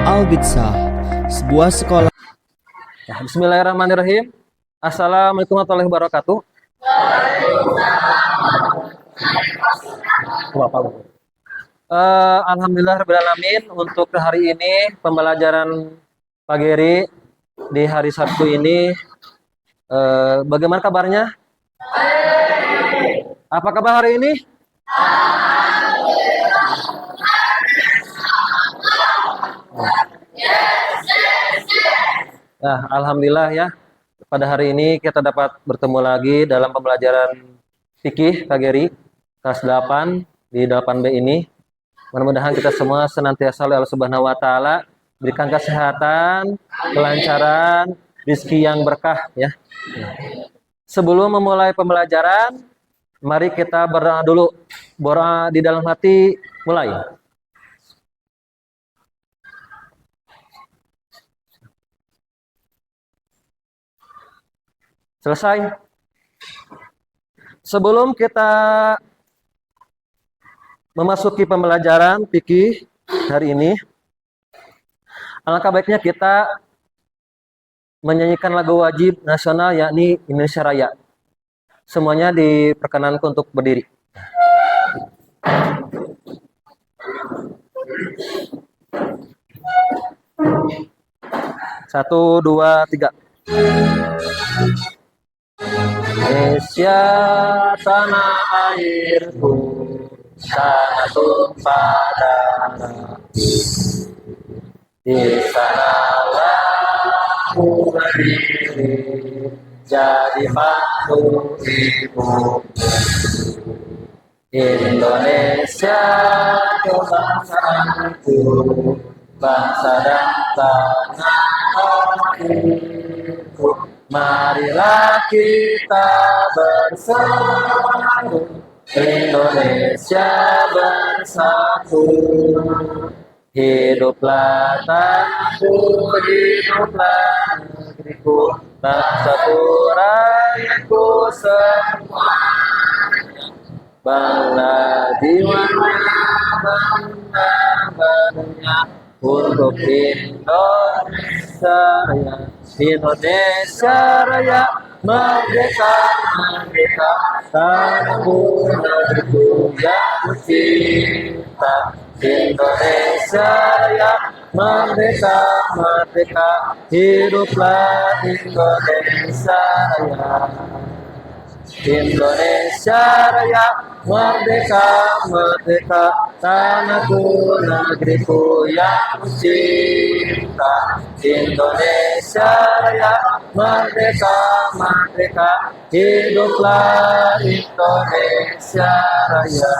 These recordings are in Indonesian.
Al-Bitsah, sebuah sekolah. Ya, bismillahirrahmanirrahim. Assalamualaikum warahmatullahi wabarakatuh. Alhamdulillah rabbil alamin, untuk hari ini pembelajaran pagi di hari Sabtu ini, bagaimana kabarnya? Apa kabar hari ini? Nah, alhamdulillah ya. Pada hari ini kita dapat bertemu lagi dalam pembelajaran fikih KGRI kelas 8 di 8B ini. Mudah-mudahan kita semua senantiasa oleh Allah Subhanahu wa taala berikan kesehatan, kelancaran, rezeki yang berkah ya. Sebelum memulai pembelajaran, mari kita berdoa dulu. Berdoa di dalam hati, mulai. Selesai. Sebelum kita memasuki pembelajaran fikih hari ini, alangkah baiknya kita menyanyikan lagu wajib nasional yakni Indonesia Raya. Semuanya diperkenankan untuk berdiri. Satu, dua, tiga. Indonesia tanah airku, sana tumpah darah. Di sanalah aku berdiri, jadi batu ibu. Indonesia kebangsaanku, bangsa dan tanah airku. Marilah kita bersatu, Indonesia bersatu. Hiduplah tanahku, hiduplah negeriku, bersatu rakyatku semuanya. Bangga jiwanya, bangga badannya, untuk Indonesia Raya. Indonesia Raya, merdeka, merdeka, tanahku negeriku yang kucinta. Indonesia Raya, merdeka, merdeka, hiduplah Indonesia Raya. Indonesia Raya, merdeka, merdeka, tanahku negeriku yang kucinta. Indonesia Raya, merdeka, merdeka, hiduplah Indonesia Raya.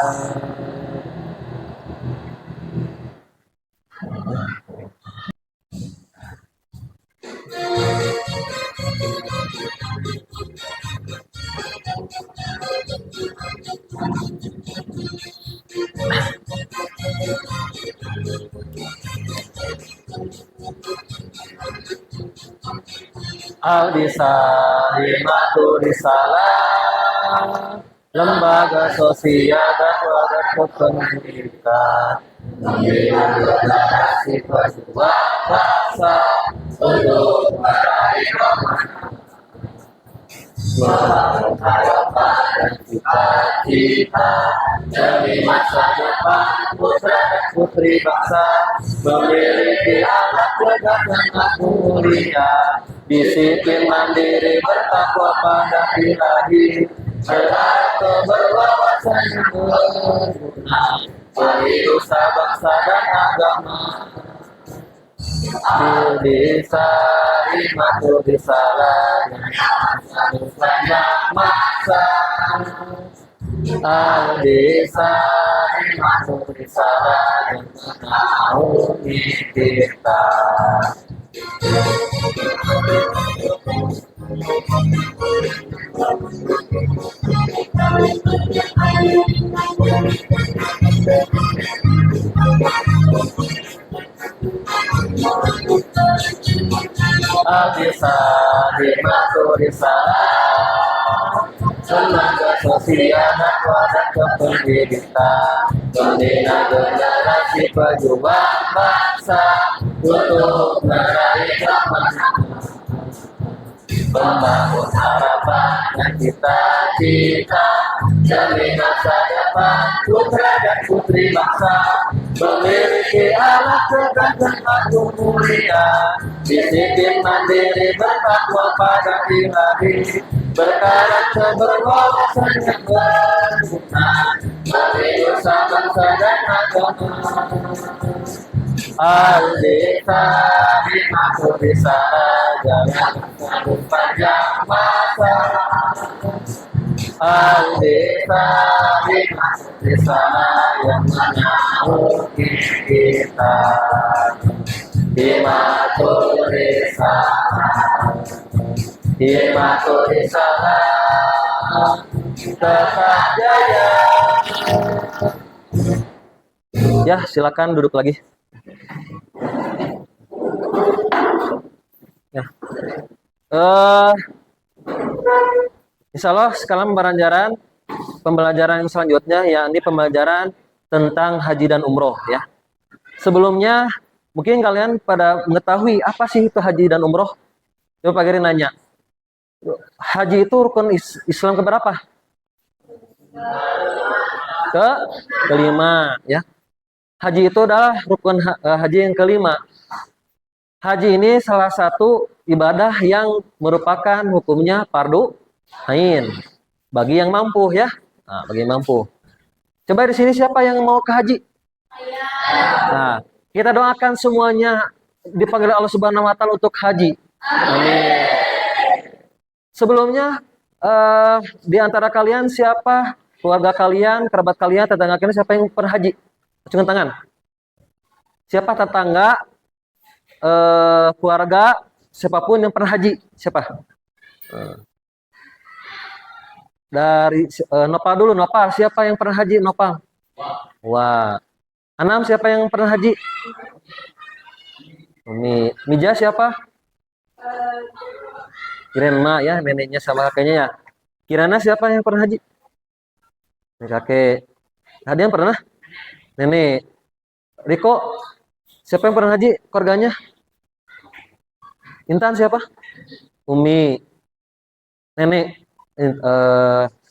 Al-Bitsah Risalah, lembaga sosial dakwah dan kependidikan, generasi perjuangan bangsa untuk meraih kemenangan, membangun harapan dan cita-cita demi masa depan putra dan putri bangsa, memiliki akhlak tegak dan aku mulia, disiplin mandiri bertakwa pada Ilahi, serta berwawasan yang berguna bagi nusa bangsa dan agama. Al-Bitsah Risalah yang banyak masa. Al-Bitsah Risalah yang menaungi kita. Al-Bitsah Risalah, lembaga sosial dakwah dan kependidikan, Pembina generasi pejuang bangsa untuk meraih kemenangan, membangun harapan dan cita-cita demi masa depan putra dan putri bangsa, memiliki alat keterangan makhluk mulia, disiplin mandiri bertakwa pada ilahi, berkarakter berwawasan yang berguna bagi dosa bangsa dan agama. Al-Desa dimaksud di sana jangan sanggup panjang masa. Al-Desa dimaksud di sana yang menyauti kita. Dimaksud di sana, dimaksud di sana, tetap jaya. Ya, silakan duduk lagi. Ya. Insya Allah sekarang pembelajaran yang selanjutnya yakni pembelajaran tentang haji dan umroh ya. Sebelumnya mungkin kalian pada mengetahui apa sih itu haji dan umroh? Coba Pak Giri nanya. Haji itu rukun Islam keberapa? Kelima ya. Haji itu adalah rukun haji yang kelima. Haji ini salah satu ibadah yang merupakan hukumnya fardu ain bagi yang mampu ya. Nah, bagi yang mampu. Coba di sini siapa yang mau ke haji? Nah, kita doakan semuanya dipanggil Allah Subhanahu wa taala untuk haji. Amin. Sebelumnya di antara kalian siapa keluarga kalian, kerabat kalian, tetangga kalian siapa yang pernah haji? Acungkan tangan. Siapa tetangga, keluarga, siapapun yang pernah haji? Siapa? Dari Nopal dulu, Nopal. Siapa yang pernah haji? Nopal. Wah. Anam siapa yang pernah haji? Umi. Mija siapa? Grandma ya, neneknya sama kakeknya ya. Kirana siapa yang pernah haji? Kakek. Hadian pernah? Nenek. Riko, siapa yang pernah haji? Keluarganya? Intan siapa? Umi. Nenek.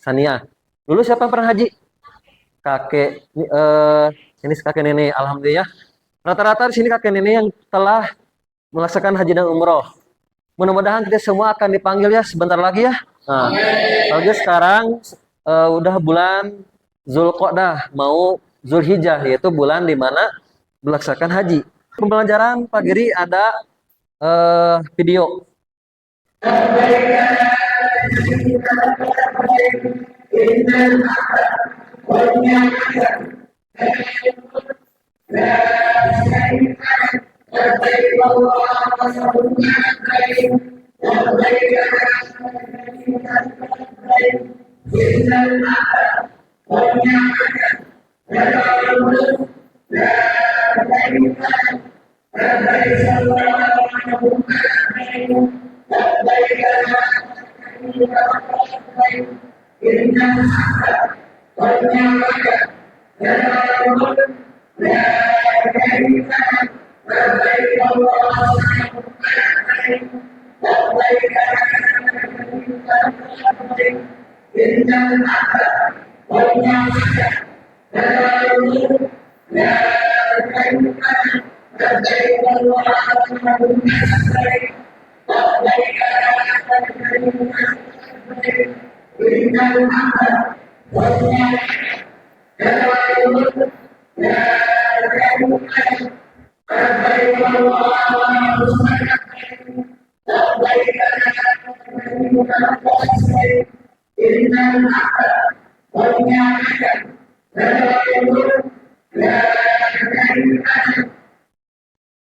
Sania. Dulu siapa yang pernah haji? Kakek. Ini kakek nenek. Alhamdulillah. Rata-rata di sini kakek nenek yang telah melaksanakan haji dan umroh. Mudah-mudahan kita semua akan dipanggil ya sebentar lagi ya. Nah, kalau sekarang udah bulan Zulqa'dah mau Zulhijjah, yaitu bulan di mana melaksanakan haji. Pembelajaran Pak Giri ada video.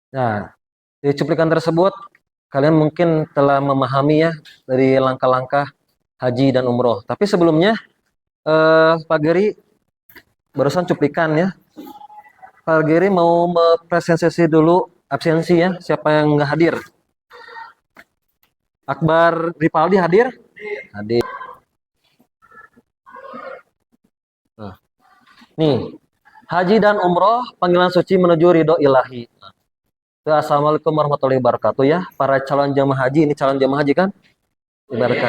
Nah, di cuplikan tersebut kalian mungkin telah memahami ya dari langkah-langkah haji dan umroh. Tapi sebelumnya Pak Giri barusan cuplikan ya. Pak Giri mau presentasi dulu absensi ya. Siapa yang nggak hadir? Akbar Ripaldi hadir? Hadir. Nah, nih Haji dan umroh panggilan suci menuju ridho ilahi. Assalamualaikum warahmatullahi wabarakatuh ya. Para calon jamaah haji, ini calon jamaah haji kan? Ibaratkan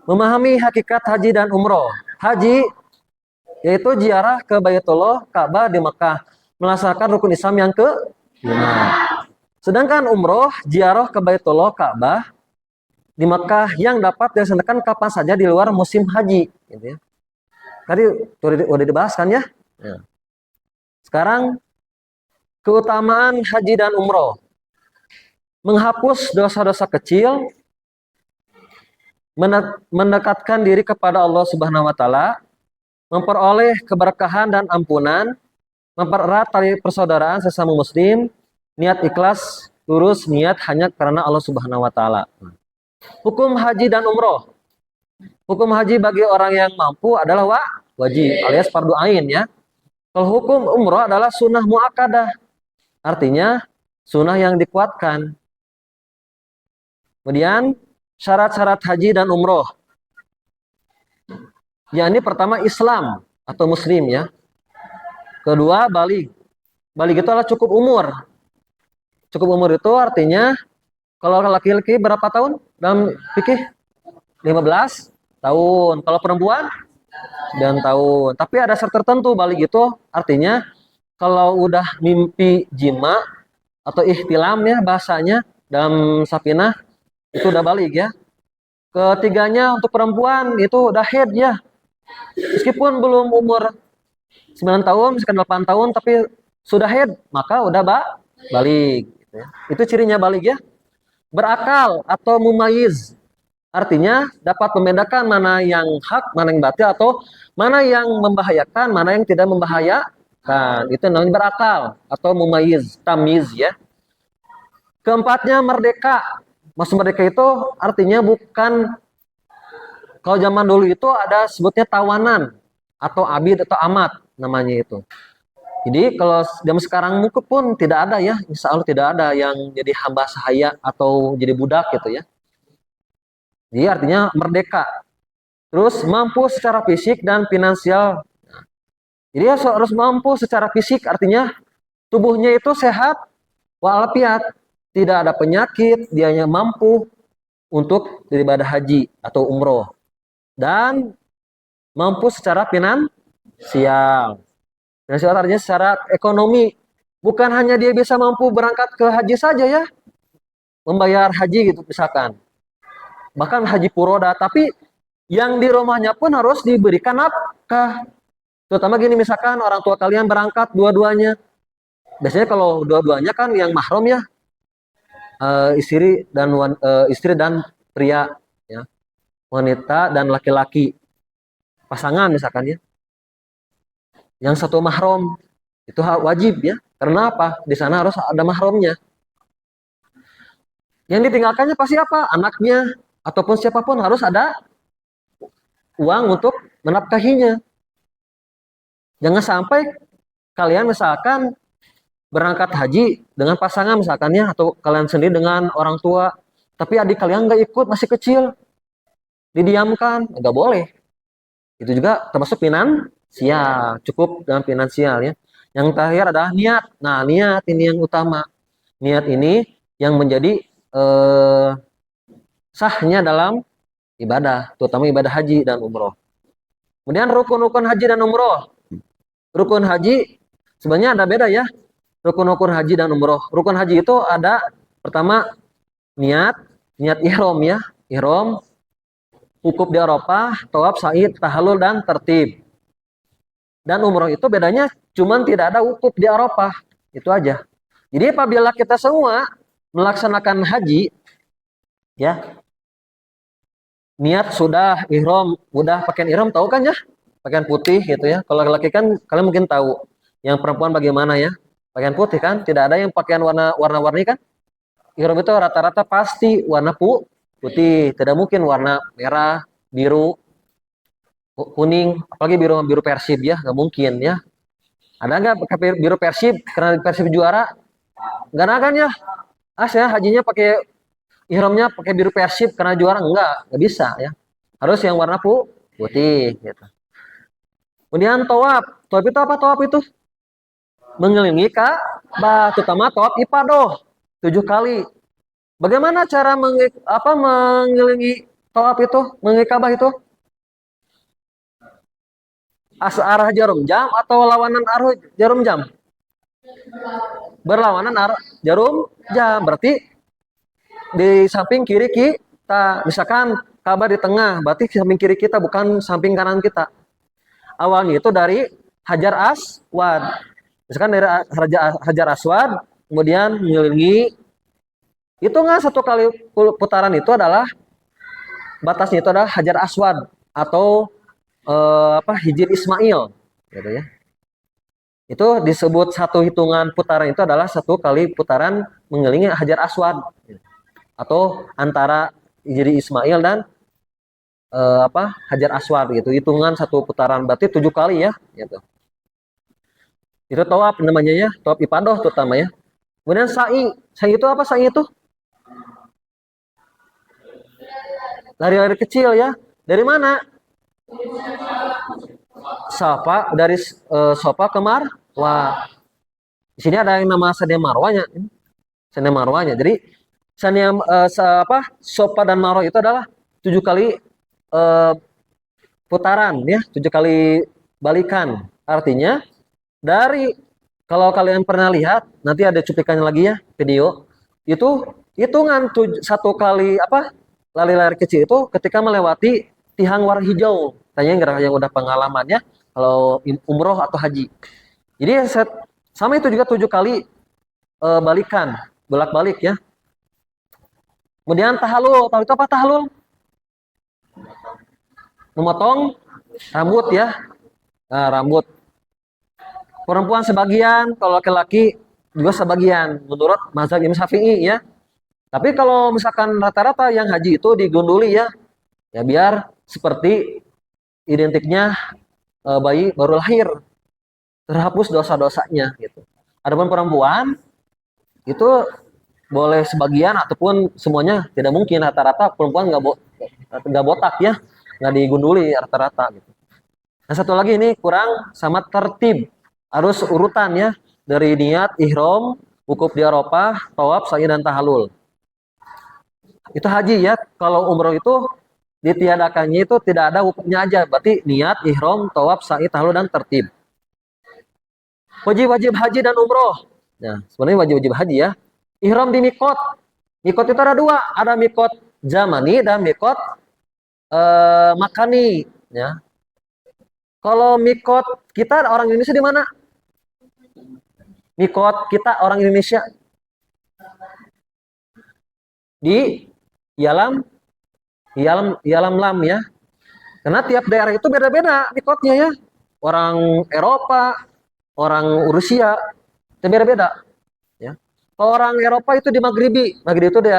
memahami hakikat haji dan umroh. Haji yaitu ziarah ke Baitullah, Ka'bah di Mekah, melaksanakan rukun Islam yang ke-5. Sedangkan umroh ziarah ke Baitullah, Ka'bah di Mekah yang dapat dilaksanakan kapan saja di luar musim haji, gitu ya. Tadi udah dibahas kan ya? Ya. Sekarang keutamaan haji dan umroh. Menghapus dosa-dosa kecil, mendekatkan diri kepada Allah Subhanahu wa taala, memperoleh keberkahan dan ampunan, mempererat tali persaudaraan sesama muslim, niat ikhlas, lurus niat hanya karena Allah Subhanahu wa taala. Hukum haji dan umroh. Hukum haji bagi orang yang mampu adalah wajib alias fardu ain ya. Kalau hukum umroh adalah sunnah muakkadah. Artinya sunnah yang dikuatkan. Kemudian syarat-syarat haji dan umroh. Yakni pertama Islam atau muslim ya. Kedua baligh. Baligh itu adalah cukup umur. Cukup umur itu artinya kalau laki-laki berapa tahun dalam fikih? 15 tahun. Kalau perempuan 9 tahun. Tapi ada syarat tertentu baligh itu artinya kalau udah mimpi jima atau ihtilam ya bahasanya dalam Safinah itu udah baligh ya. Ketiganya untuk perempuan itu udah haid ya. Meskipun belum umur 9 tahun, misalkan 8 tahun tapi sudah haid, maka udah baligh gitu ya. Itu cirinya baligh ya. Berakal atau mumayyiz. Artinya dapat membedakan mana yang hak, mana yang batil atau mana yang membahayakan, mana yang tidak membahayakan. Itu namanya berakal atau mumayyiz, tamyiz ya. Keempatnya merdeka. Maksud merdeka itu artinya bukan, kalau zaman dulu itu ada sebutnya tawanan atau abid atau amat namanya itu. Jadi kalau zaman sekarang mungkin pun tidak ada ya, insya Allah tidak ada yang jadi hamba sahaya atau jadi budak gitu ya. Jadi artinya merdeka. Terus mampu secara fisik dan finansial. Jadi harus mampu secara fisik artinya tubuhnya itu sehat walafiat, tidak ada penyakit, dianya mampu untuk beribadah haji atau umroh. Dan mampu secara finansial. Finansial artinya secara ekonomi. Bukan hanya dia bisa mampu berangkat ke haji saja ya, membayar haji gitu misalkan. Bahkan haji puroda, tapi yang di rumahnya pun harus diberikan nafkah. Terutama gini misalkan orang tua kalian berangkat dua-duanya. Biasanya kalau dua-duanya kan yang mahram ya, istri dan pria ya, wanita dan laki-laki, pasangan misalkan ya. Yang satu mahram itu wajib ya. Karena apa? Di sana harus ada mahramnya. Yang ditinggalkannya pasti apa? Anaknya ataupun siapapun harus ada uang untuk menafkahinya. Jangan sampai kalian misalkan berangkat haji dengan pasangan misalkan ya, atau kalian sendiri dengan orang tua, tapi adik kalian nggak ikut, masih kecil, didiamkan, nggak boleh. Itu juga termasuk finansial, cukup dengan finansial ya. Yang terakhir adalah niat. Nah niat ini yang utama. Niat ini yang menjadi sahnya dalam ibadah, terutama ibadah haji dan umroh. Kemudian rukun-rukun haji dan umroh. Rukun haji sebenarnya ada beda ya. Rukun-rukun haji dan umroh. Rukun haji itu ada pertama niat ihram ya, ihram, wukuf di Arafah, tawaf, sa'i, tahallul dan tertib. Dan umroh itu bedanya cuman tidak ada wukuf di Arafah, itu aja. Jadi apabila kita semua melaksanakan haji ya, niat sudah, ihram udah, pakaian ihram tahu kan ya? Pakaian putih gitu ya. Kalau laki-laki kan kalian mungkin tahu. Yang perempuan bagaimana ya? Pakaian putih kan? Tidak ada yang pakaian warna-warni kan? Ihram itu rata-rata pasti warna putih. Tidak mungkin warna merah, biru, kuning, apalagi biru Persib ya, nggak mungkin ya. Ada nggak biru Persib karena Persib juara? Nggak ada kan ya? Saya hajinya pakai ihramnya pakai biru Persib karena juara, nggak bisa ya. Harus yang warna putih gitu. Kemudian tawaf. Tawaf itu apa tawaf itu? Mengelilingi Ka'bah, terutama tawaf ifadah 7 kali. Bagaimana cara mengelilingi tawaf itu, mengelilingi Ka'bah itu? Arah jarum jam atau lawanan arah jarum jam? Berlawanan arah jarum jam. Berarti di samping kiri kita, misalkan Ka'bah di tengah, berarti samping kiri kita bukan samping kanan kita. Awalnya itu dari Hajar Aswad. Misalkan dari Hajar Aswad, kemudian mengelilingi, hitungan 1 kali putaran itu adalah batasnya itu adalah Hajar Aswad atau Hijir Ismail, gitu ya. Itu disebut satu hitungan putaran itu adalah 1 kali putaran mengelilingi Hajar Aswad atau antara Hijri Ismail dan Hajar Aswad gitu. Hitungan 1 putaran berarti 7 kali ya, gitu. Itu tawaf namanya ya, tawaf ifadah terutama ya. Kemudian sa'i. Sa'i itu apa? Sa'i itu lari-lari kecil ya. Dari mana? Safa, dari Safa ke Marwah. Di sini ada yang nama Sania Marwahnya. Sania Marwahnya. Jadi Safa dan Marwah itu adalah 7 kali putaran ya, 7 kali balikan. Artinya dari, kalau kalian pernah lihat, nanti ada cuplikannya lagi ya, video. Itu hitungan 1 kali lari-lari kecil itu ketika melewati tiang warna hijau. Tanya yang udah pengalamannya kalau umroh atau haji. Jadi sama itu juga 7 kali balikan, bolak-balik ya. Kemudian tahalul. Tahu itu apa tahalul? Memotong rambut ya. Nah, rambut. Perempuan sebagian, kalau laki-laki juga sebagian menurut mazhab Imam Syafi'i ya. Tapi kalau misalkan rata-rata yang haji itu digunduli ya, ya biar seperti identiknya bayi baru lahir, terhapus dosa-dosanya gitu. Adapun perempuan itu boleh sebagian ataupun semuanya, tidak mungkin. Rata-rata perempuan nggak botak ya, nggak digunduli rata-rata gitu. Nah, satu lagi ini kurang sama tertib, harus urutan ya, dari niat ihram, wukuf di Arafah, tawaf, sa'i dan tahallul. Itu haji ya. Kalau umroh itu ditiadakannya itu tidak ada wukufnya aja, berarti niat ihram, tawaf, sa'i, tahallul dan tertib. Wajib-wajib haji dan umroh. Nah, sebenarnya wajib-wajib haji ya. Ihram di mikot. Mikot itu ada 2, ada mikot zamani dan mikot makani ya. Kalau mikot kita orang Indonesia di mana? Mikot kita orang Indonesia di Yalam Lam ya. Karena tiap daerah itu beda-beda mikotnya ya. Orang Eropa, orang Rusia, itu beda-beda ya. Kalau orang Eropa itu di Maghribi. Maghribi itu di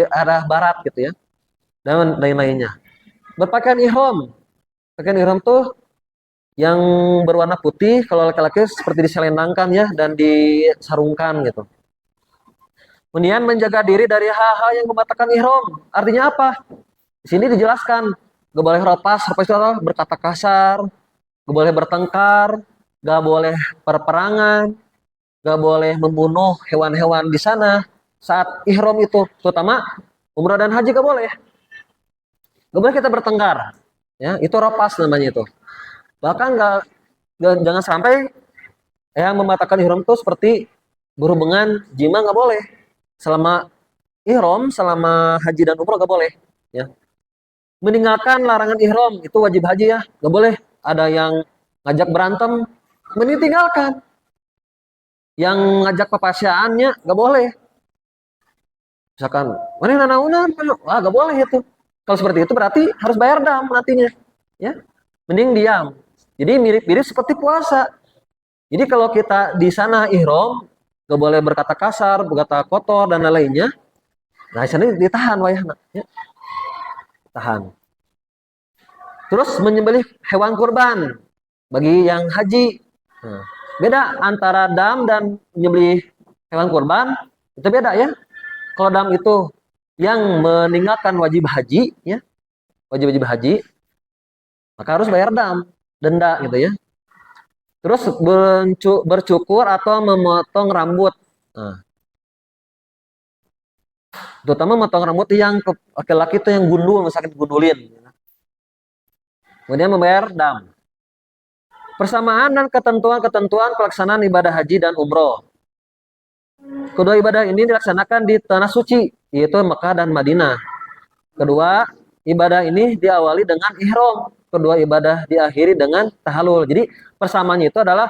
arah barat gitu ya. Dan lain-lainnya. Berpakaian ihram. Pakaian ihram tuh yang berwarna putih, kalau laki-laki seperti diselendangkan ya dan disarungkan gitu. Kemudian menjaga diri dari hal-hal yang membatalkan ihram. Artinya apa? Di sini dijelaskan, gak boleh ropas itu adalah berkata kasar, gak boleh bertengkar, gak boleh perperangan, gak boleh membunuh hewan-hewan di sana saat ihram itu, terutama umrah dan haji gak boleh. Gak boleh kita bertengkar, ya itu ropas namanya itu. Bahkan jangan sampai yang membatalkan ihram itu seperti berhubungan jima, nggak boleh. Selama ihram, selama haji dan umrah nggak boleh. Ya. Meninggalkan larangan ihram itu wajib haji ya, nggak boleh. Ada yang ngajak berantem, meninggalkan. Yang ngajak papasyaannya nggak boleh. Misalkan, mana nanaunan, nggak boleh itu. Kalau seperti itu berarti harus bayar dam nantinya. Ya, mending diam. Jadi mirip-mirip seperti puasa. Jadi kalau kita di sana ihram, gak boleh berkata kasar, berkata kotor dan lain-lainnya. Nah, di sana ditahan wayahna, ya. Tahan. Terus menyembelih hewan kurban bagi yang haji. Nah, beda antara dam dan menyembelih hewan kurban, itu beda ya. Kalau dam itu yang meninggalkan wajib haji, ya, wajib haji, maka harus bayar dam. denda gitu ya. Terus bercukur atau memotong rambut. Nah, terutama memotong rambut yang laki-laki itu yang gundul, misalkan gundulin. Kemudian membayar dam. Persamaan dan ketentuan-ketentuan pelaksanaan ibadah haji dan umroh. Kedua ibadah ini dilaksanakan di tanah suci, yaitu Mekah dan Madinah. Kedua, ibadah ini diawali dengan ihram. Kedua ibadah diakhiri dengan tahallul. Jadi persamaannya itu adalah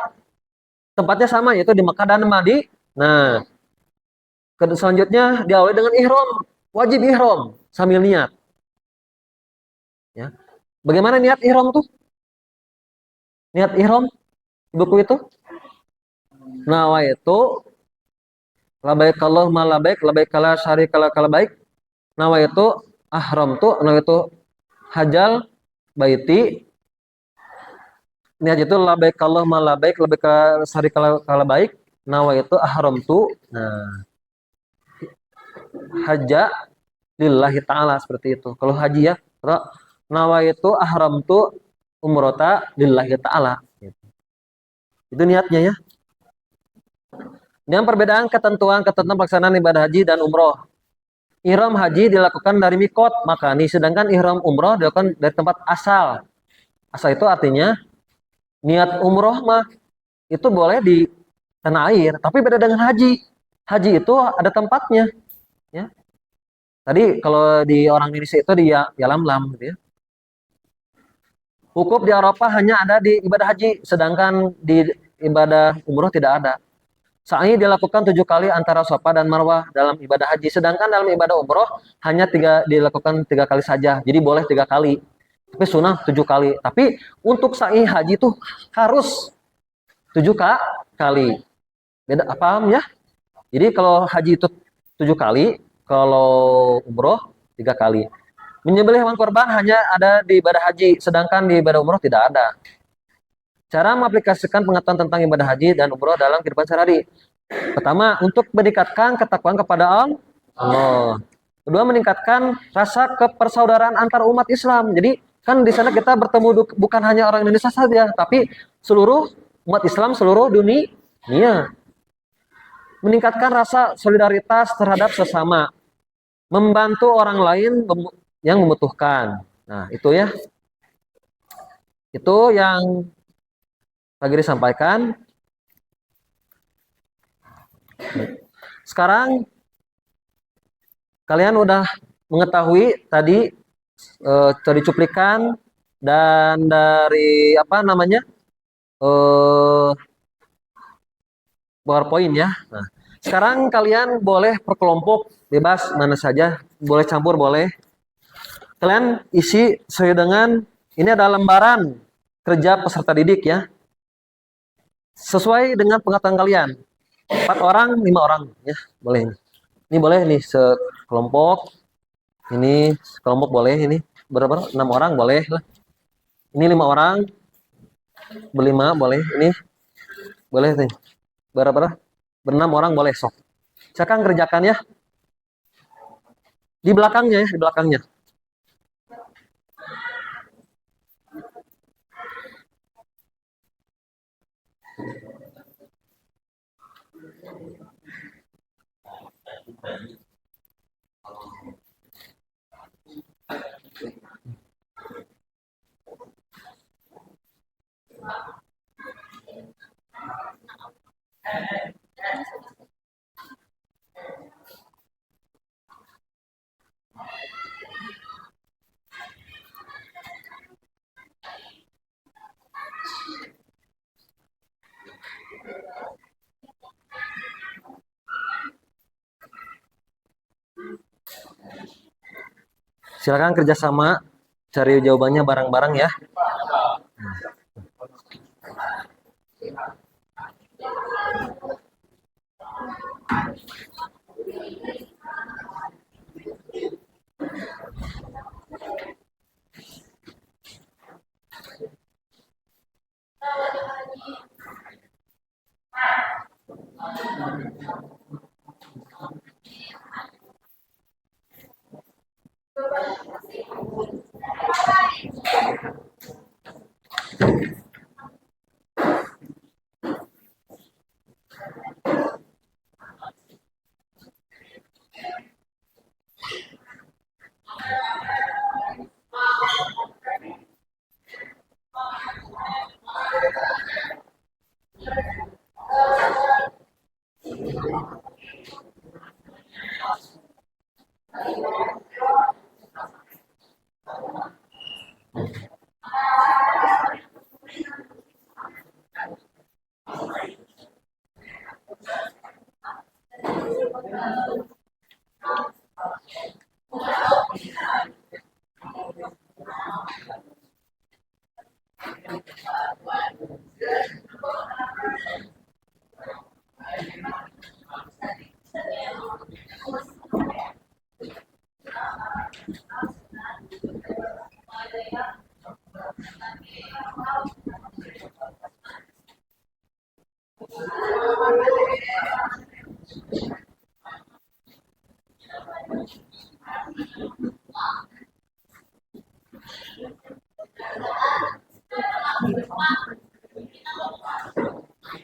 tempatnya sama, yaitu di Mekah dan Madinah. Nah, selanjutnya diawali dengan ihram. Wajib ihram sambil niat. Ya. Bagaimana niat ihram tuh? Niat ihram buku itu? Nawa itu labaik Allahumma labaik, labaik kala syarika kala baik. Nawa itu ahram tuh, nawa itu hajal baiti. Niat itu labaik Allahumma labaik, labaik kala syarika kala baik. Nawa itu ahram tuh. Nah, haja lillahi ta'ala seperti itu. Kalau haji ya, nawa itu ahram tuh umrota lillahi ta'ala. Itu niatnya ya. Dengan perbedaan ketentuan pelaksanaan ibadah haji dan umroh. Ihram haji dilakukan dari mikot, maka nih sedangkan ihram umroh dilakukan dari tempat asal. Asal itu artinya niat umroh mah itu boleh di tanah air, tapi beda dengan haji. Haji itu ada tempatnya, ya. Tadi kalau di orang Indonesia itu di Yalamlam gitu ya. Wukuf di Arafah hanya ada di ibadah haji, sedangkan di ibadah umroh tidak ada. Sa'i dilakukan 7 kali antara Safa dan Marwah dalam ibadah haji, sedangkan dalam ibadah umroh hanya dilakukan 3 kali saja. Jadi boleh 3 kali, tapi sunnah 7 kali. Tapi untuk sa'i haji itu harus 7 kali. Beda, paham ya? Jadi kalau haji itu 7 kali, kalau umroh 3 kali. Menyembelih hewan korban hanya ada di ibadah haji, sedangkan di ibadah umroh tidak ada. Cara mengaplikasikan pengetahuan tentang ibadah haji dan umroh dalam kehidupan sehari. Pertama, untuk meningkatkan ketakwaan kepada Allah. Kedua, meningkatkan rasa kepersaudaraan antar umat Islam. Jadi kan di sana kita bertemu bukan hanya orang Indonesia saja, tapi seluruh umat Islam seluruh dunia. Meningkatkan rasa solidaritas terhadap sesama. Membantu orang lain yang membutuhkan. Nah, itu ya. Itu yang lagi disampaikan. Sekarang kalian udah mengetahui tadi dari cuplikan dan dari apa namanya PowerPoint ya. Nah, sekarang kalian boleh per kelompok bebas mana saja, boleh campur boleh. Kalian isi sesuai dengan ini ada lembaran kerja peserta didik ya. Sesuai dengan pengetahuan kalian. 4 orang, 5 orang ya, boleh. Ini boleh nih sekelompok. Ini sekelompok boleh ini. Berapa? 6 orang boleh lah. Ini 5 orang. Berlima boleh. Ini boleh nih. Berapa? Ber6 orang boleh sok. Silakan kerjakan ya. Di belakangnya ya, di belakangnya. Silakan kerjasama cari jawabannya bareng-bareng ya.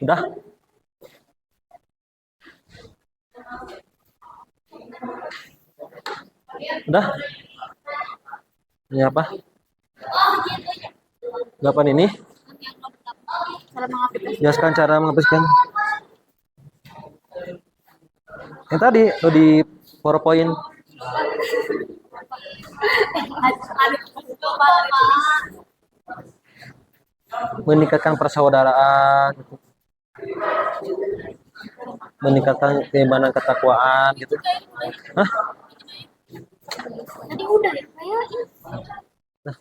Udah? Udah? Ini apa? 8 ini. Jelaskan cara mengaplikasikan. Yang tadi lo di PowerPoint. Meningkatkan persaudaraan, gitu. Meningkatkan keimanan ketakwaan, gitu. Hah? Tadi udah ya, kayak Nah.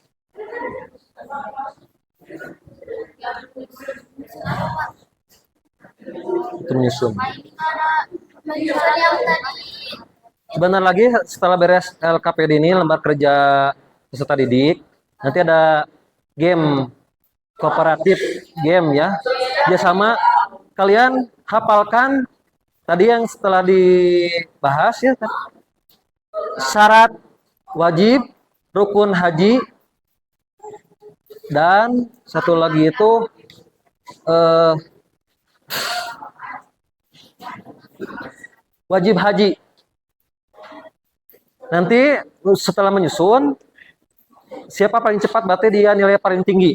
Itu menyusun. menyusun yang tadi. Sebentar lagi setelah beres LKPD ini, lembar kerja peserta didik, nanti ada game kooperatif game ya. Dia sama kalian hafalkan tadi yang setelah dibahas ya. Syarat wajib, rukun haji, dan satu lagi itu wajib haji. Nanti setelah menyusun, siapa paling cepat berarti dia nilai paling tinggi.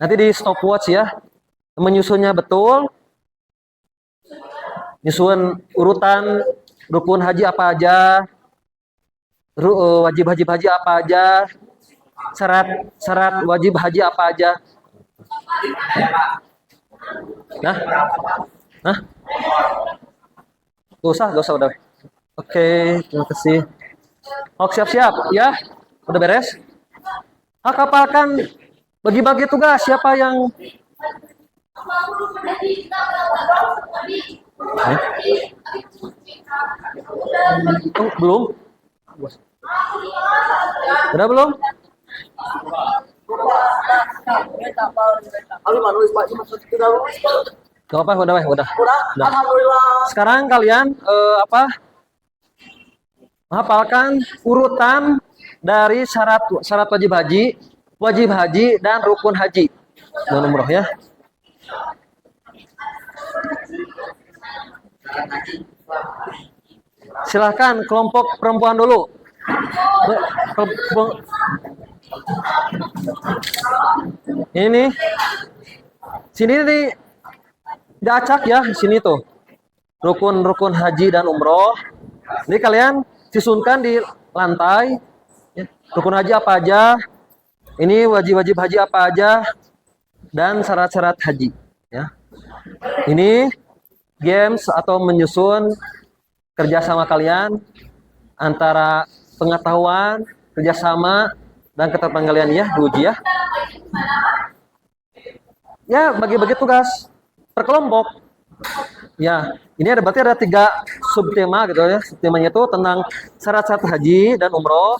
Nanti di stopwatch ya, menyusunnya betul, nyusun urutan rukun haji apa aja, wajib haji apa aja, syarat wajib haji apa aja. Nah, gak usah udah. Oke, terima kasih. Oke, siap-siap ya. Udah beres? Hafalkan bagi-bagi tugas siapa yang belum? Udah belum? Gak apa, udah. Sekarang kalian hafalkan urutan dari syarat wajib haji dan rukun haji dan umroh ya. Silahkan kelompok perempuan dulu. Ini sini nih diacak ya, sini tuh rukun haji dan umroh. Jadi kalian susunkan di lantai ya, rukun haji apa aja, ini wajib haji apa aja, dan syarat-syarat haji ya. Ini games atau menyusun kerjasama kalian antara pengetahuan, kerjasama, dan ketetapan kalian ya, diuji ya. Ya, bagi-bagi tugas per kelompok. Ya, ini berarti ada 3 subtema gitu ya. Subtemanya itu tentang syarat-syarat haji dan umroh,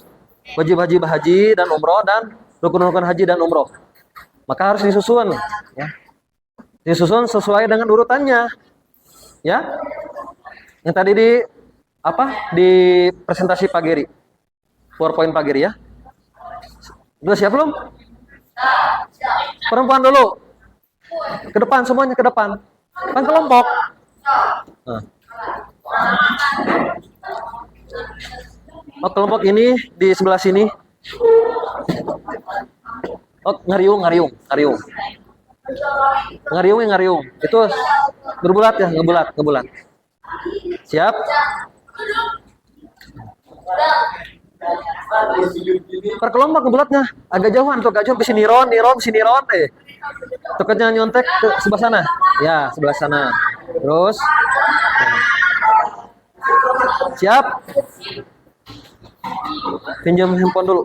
wajib haji dan umroh, dan rukun-rukun haji dan umroh. Maka harus disusun ya. Disusun sesuai dengan urutannya. Ya. Yang tadi di presentasi Pak Geri. PowerPoint Pak Geri ya. Udah siap belum? Perempuan dulu. Ke depan semuanya, ke depan. Kan kelompok. Nah. Oh, kelompok ini di sebelah sini. Oh, ngariung. Ngariung. Itu berbulat ya, ngebulat. Siap? Per kelompok ngebulatnya. Agak jauhan tuh, sini ron. Tuketnya nyontek ke sebelah sana. Ya, sebelah sana. Terus Siap? Pinjam handphone dulu.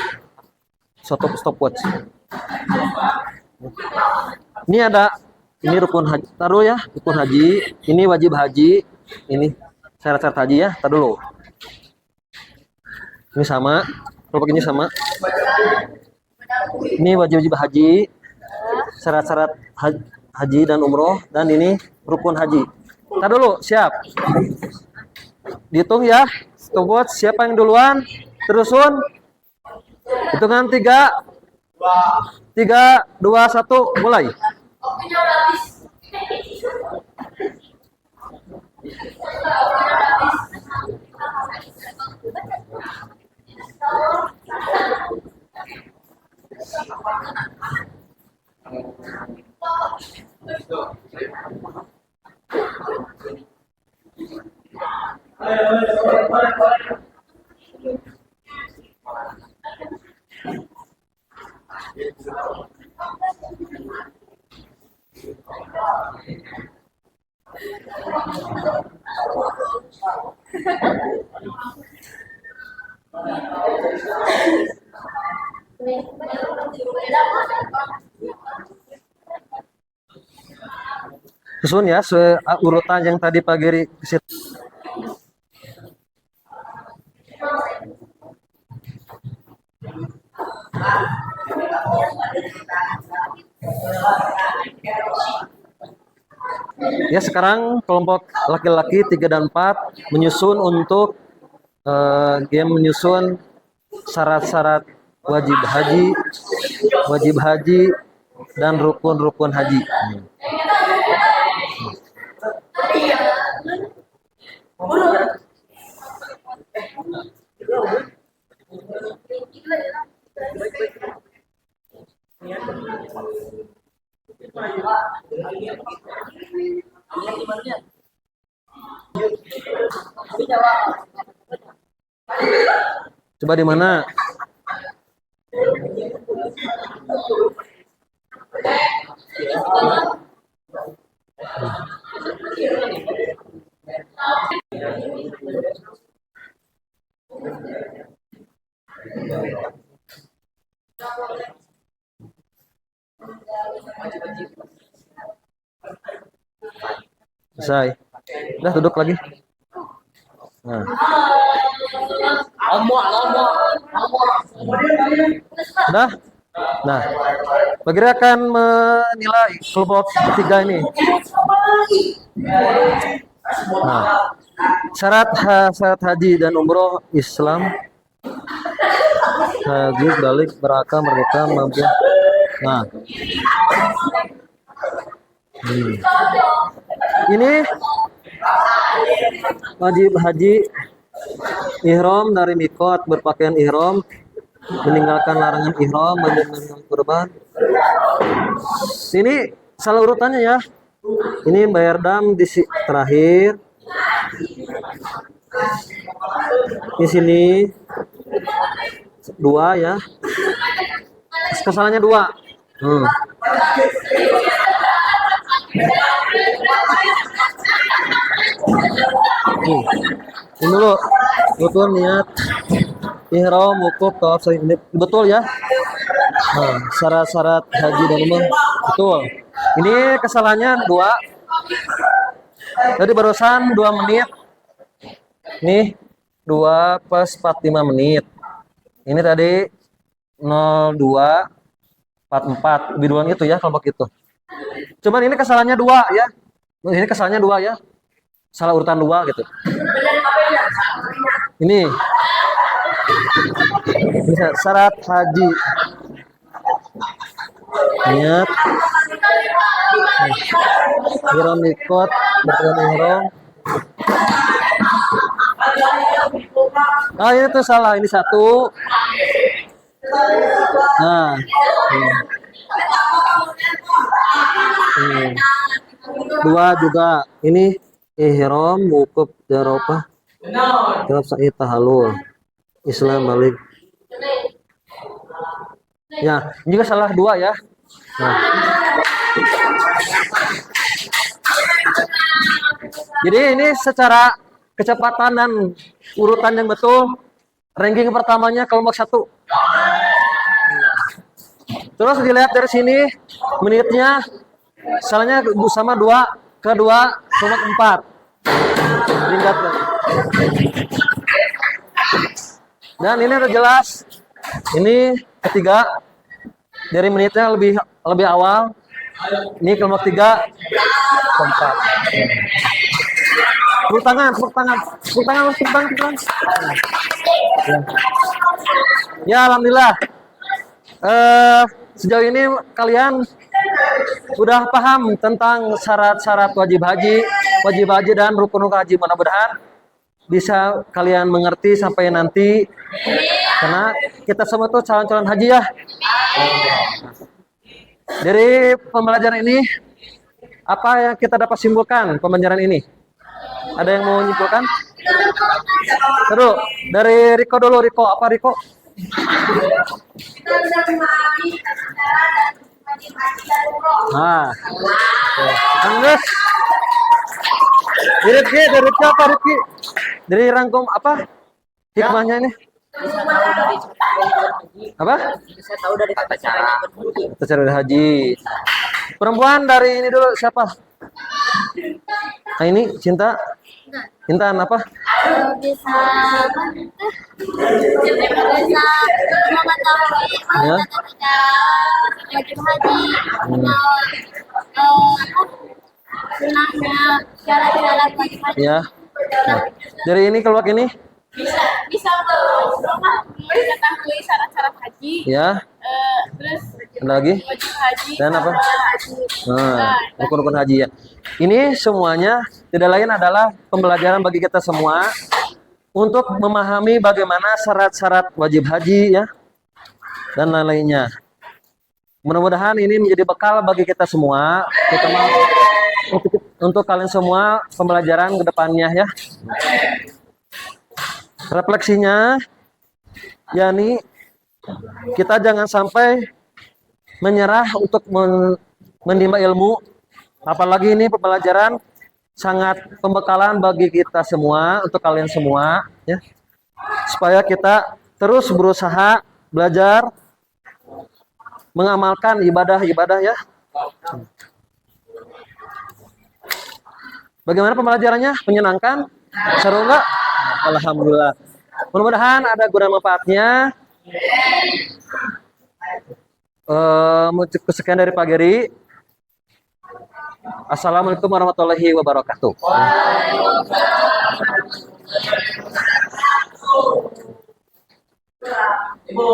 Stopwatch. Ini rukun haji. Taruh ya, rukun haji. Ini wajib haji. Ini syarat-syarat haji ya. Taruh dulu. Ini sama. Kelompok ini sama. Ini wajib haji. Syarat-syarat haji dan umroh. Dan ini rukun haji. Taruh dulu, siap. Dihitung ya. Stopwatch. Siapa yang duluan? Terusun. Hitungan 3, 2, 1, mulai. Susun ya, urutan yang tadi Pak Geri. Ya, sekarang kelompok laki-laki 3 dan 4 menyusun untuk game menyusun syarat-syarat wajib haji dan rukun-rukun haji. Coba di mana? Selesai. Udah duduk lagi. Nah. Udah? Nah, Pak Giri akan menilai kelompok ketiga ini. Nah, syarat haji dan umroh Islam. Haji, balik, berakal, merdeka, mampu. Nah, ini wajib haji, ihram dari mikot, berpakaian ihram, meninggalkan larangan ihram, menunaikan kurban. Ini salah urutannya ya. Ini bayar dam di terakhir. Di sini 2 ya. Kesalahannya 2. Ini dulu betul niat ihram, wukuf, tawaf, ini betul ya. Nah, syarat-syarat haji dan umroh betul. Ini kesalahannya 2. Tadi barusan 2 menit. Nih 2 plus 45 menit. Ini tadi 02 44 lebih duluan itu ya kelompok itu. Cuman ini kesalahannya 2 ya. Ini kesalahannya 2 ya. Salah urutan 2 gitu. Ini syarat haji. Niat. Ihram ikut, berpakaian ihram. Nah, ini tuh salah. Ini 1. Nah. 2 juga. Ini ihram, wukuf, jarofah, terus sa'i, tahallul, Islam, balik. Ya, ini juga salah 2 ya. Nah. Jadi ini secara kecepatan dan urutan yang betul. Ranking pertamanya kelompok 1. Terus dilihat dari sini menitnya, misalnya sama 2 ke 2 kelompok 4. Tingkatkan. Dan ini udah jelas. Ini ketiga dari menitnya lebih awal. Ini kelompok 3 keempat. Tepuk tangan. Ya, alhamdulillah. Sejauh ini kalian udah paham tentang syarat-syarat wajib haji dan rukun-rukun haji. Mudah-mudahan bisa kalian mengerti sampai nanti, karena kita semua tuh calon-calon haji ya. Dari pembelajaran ini, apa yang kita dapat simpulkan pembelajaran ini? Ada yang mau menyimpulkan? Terus dari Riko dulu. Riko, apa Riko? Nah, terus dari Rifki apa Rifki? Dari rangkum apa? Hikmahnya ini? Apa? Bisa tahu dari tata cara berhaji. Tata cara berhaji. Perempuan dari ini dulu siapa? Nah ini Cinta. Intan apa? Bisa mengetahui Ya. ketika wajib haji, sunahnya, syarat-syarat wajib haji. Ya. Nah, dari ini keluar ini? Bisa mengetahui syarat-syarat haji, Ya. terus Ada lagi? wajib haji Dan apa? sama haji. Nah, rukun-rukun haji ya. Ini semuanya tidak lain adalah pembelajaran bagi kita semua untuk memahami bagaimana syarat-syarat wajib haji ya dan lain-lainnya. Mudah-mudahan ini menjadi bekal bagi kita semua, terutama untuk kalian semua pembelajaran ke depannya ya. Refleksinya, yakni kita jangan sampai menyerah untuk menimba ilmu, apalagi ini pembelajaran sangat pembekalan bagi kita semua, untuk kalian semua ya, supaya kita terus berusaha belajar mengamalkan ibadah-ibadah ya. Bagaimana pembelajarannya? Menyenangkan? Seru nggak? Alhamdulillah. Mudah-mudahan ada guna manfaatnya. Sekian dari Pak Geri. Assalamualaikum warahmatullahi wabarakatuh. Ibu.